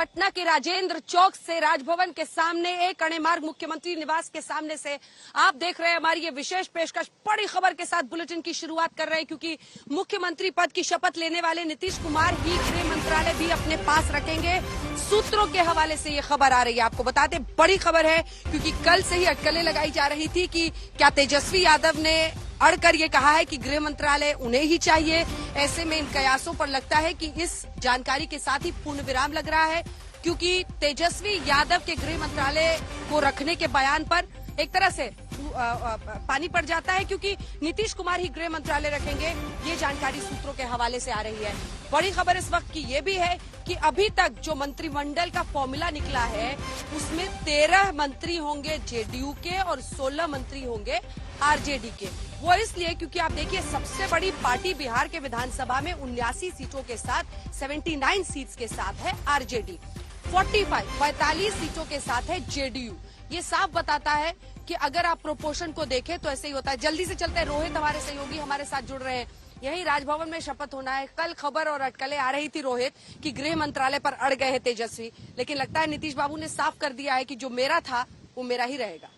पटना के राजेंद्र चौक से राजभवन के सामने एक अणे मार्ग मुख्यमंत्री निवास के सामने से आप देख रहे हैं हमारी ये विशेष पेशकश। बड़ी खबर के साथ बुलेटिन की शुरुआत कर रहे हैं क्योंकि मुख्यमंत्री पद की शपथ लेने वाले नीतीश कुमार ही गृह मंत्रालय भी अपने पास रखेंगे। सूत्रों के हवाले से ये खबर आ रही है। आपको बता दें बड़ी खबर है क्योंकि कल से ही अटकलें लगाई जा रही थी कि क्या तेजस्वी यादव ने अड़कर ये कहा है कि गृह मंत्रालय उन्हें ही चाहिए। ऐसे में इन कयासों पर लगता है कि इस जानकारी के साथ ही पूर्ण विराम लग रहा है क्योंकि तेजस्वी यादव के गृह मंत्रालय को रखने के बयान पर एक तरह से पानी पड़ जाता है क्योंकि नीतीश कुमार ही गृह मंत्रालय रखेंगे। ये जानकारी सूत्रों के हवाले से आ रही है। बड़ी खबर इस वक्त की ये भी है कि अभी तक जो मंत्रिमंडल का फॉर्मूला निकला है उसमें 13 मंत्री होंगे जेडीयू के और 16 मंत्री होंगे आरजेडी के। वो इसलिए क्योंकि आप देखिए सबसे बड़ी पार्टी बिहार के विधानसभा में 79 सीटों के साथ 79 सीट्स के साथ है आरजेडी, 45 सीटों के साथ है जेडीयू। ये साफ बताता है कि अगर आप प्रोपोर्शन को देखें तो ऐसे ही होता है। जल्दी से चलते हैं, रोहित हमारे सहयोगी हमारे साथ जुड़ रहे हैं। यही राजभवन में शपथ होना है। कल खबर और अटकलें आ रही थी रोहित कि गृह मंत्रालय पर अड़ गए हैं तेजस्वी, लेकिन लगता है नीतीश बाबू ने साफ कर दिया है कि जो मेरा था वो मेरा ही रहेगा।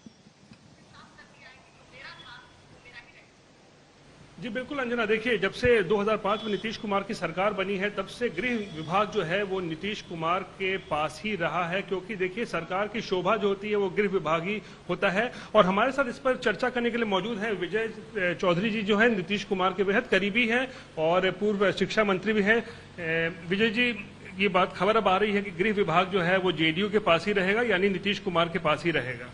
जी बिल्कुल अंजना, देखिए जब से 2005 में नीतीश कुमार की सरकार बनी है तब से गृह विभाग जो है वो नीतीश कुमार के पास ही रहा है क्योंकि देखिए सरकार की शोभा जो होती है वो गृह विभाग ही होता है। और हमारे साथ इस पर चर्चा करने के लिए मौजूद हैं विजय चौधरी जी, जो है नीतीश कुमार के बेहद करीबी हैं और पूर्व शिक्षा मंत्री भी हैं। विजय जी, ये बात खबर अब आ रही है कि गृह विभाग जो है वो जेडीयू के पास ही रहेगा, यानी नीतीश कुमार के पास ही रहेगा।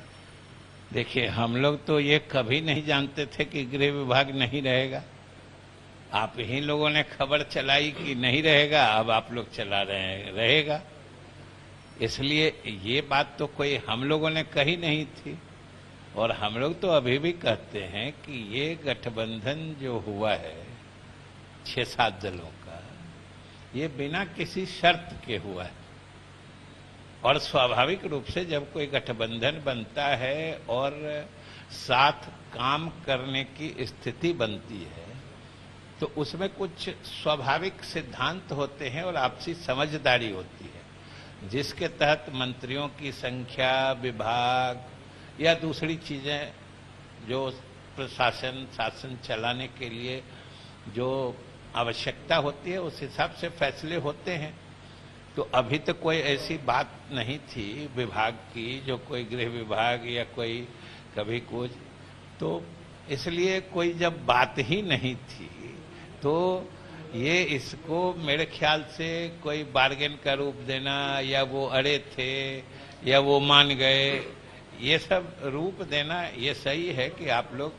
देखिए, हम लोग तो ये कभी नहीं जानते थे कि गृह विभाग नहीं रहेगा। आप ही लोगों ने खबर चलाई कि नहीं रहेगा, अब आप लोग चला रहे हैं रहेगा। इसलिए ये बात तो कोई हम लोगों ने कही नहीं थी और हम लोग तो अभी भी कहते हैं कि ये गठबंधन जो हुआ है 6-7 दलों का, ये बिना किसी शर्त के हुआ है। और स्वाभाविक रूप से जब कोई गठबंधन बनता है और साथ काम करने की स्थिति बनती है तो उसमें कुछ स्वाभाविक सिद्धांत होते हैं और आपसी समझदारी होती है, जिसके तहत मंत्रियों की संख्या, विभाग या दूसरी चीजें जो प्रशासन शासन चलाने के लिए जो आवश्यकता होती है उस हिसाब से फैसले होते हैं। तो अभी तक कोई ऐसी बात नहीं थी विभाग की जो कोई गृह विभाग या कोई कभी कुछ, तो इसलिए कोई जब बात ही नहीं थी तो ये इसको मेरे ख्याल से कोई बार्गेन का रूप देना या वो अड़े थे या वो मान गए, ये सब रूप देना ये सही है कि आप लोग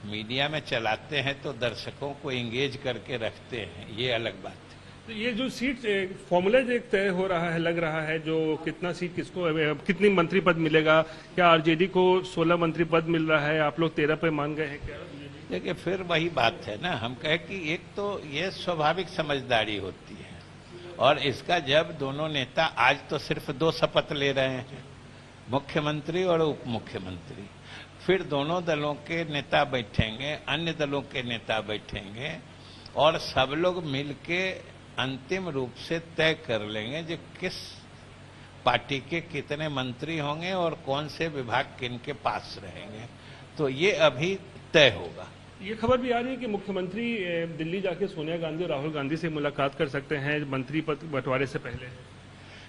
मीडिया में चलाते हैं तो दर्शकों को एंगेज करके रखते हैं, ये अलग बात है। तो ये जो सीट फॉर्मूला जो तय हो रहा है, लग रहा है जो कितना सीट किसको, कितनी मंत्री पद मिलेगा, क्या आरजेडी को 16 मंत्री पद मिल रहा है, आप लोग 13 पे मान गए हैं क्या? देखिए फिर वही बात है ना, हम कहे कि एक तो ये स्वाभाविक समझदारी होती है और इसका जब दोनों नेता आज तो सिर्फ 2 शपथ ले रहे हैं, मुख्यमंत्री और उप मुख्यमंत्री, फिर दोनों दलों के नेता बैठेंगे, अन्य दलों के नेता बैठेंगे और सब लोग मिलके अंतिम रूप से तय कर लेंगे जो किस पार्टी के कितने मंत्री होंगे और कौन से विभाग किनके पास रहेंगे, तो ये अभी तय होगा। ये खबर भी आ रही है कि मुख्यमंत्री दिल्ली जाके सोनिया गांधी और राहुल गांधी से मुलाकात कर सकते हैं मंत्री पद बंटवारे से पहले।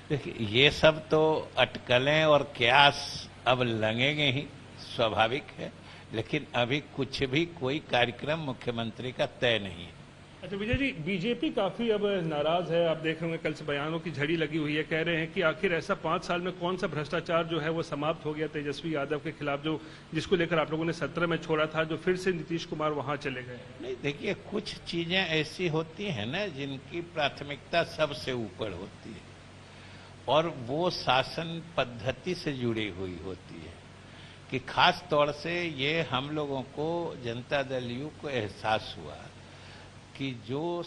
देखिए ये सब तो अटकलें और क्यास अब लगेंगे ही, स्वाभाविक है, लेकिन अभी कुछ भी कोई कार्यक्रम मुख्यमंत्री का तय नहीं है। अच्छा विजय जी, बीजेपी काफी अब नाराज है। आप देख रहे होंगे कल से बयानों की झड़ी लगी हुई है, कह रहे हैं कि आखिर ऐसा 5 साल में कौन सा भ्रष्टाचार जो है वो समाप्त हो गया तेजस्वी यादव के खिलाफ, जो जिसको लेकर आप लोगों ने 17 में छोड़ा था, जो फिर से नीतीश कुमार वहां चले गए। नहीं देखिए, कुछ चीजें ऐसी होती हैं ना जिनकी प्राथमिकता सबसे ऊपर होती है और वो शासन पद्धति से जुड़ी हुई होती है कि खास तौर से ये हम लोगों को जनता दल यू को एहसास हुआ कि जो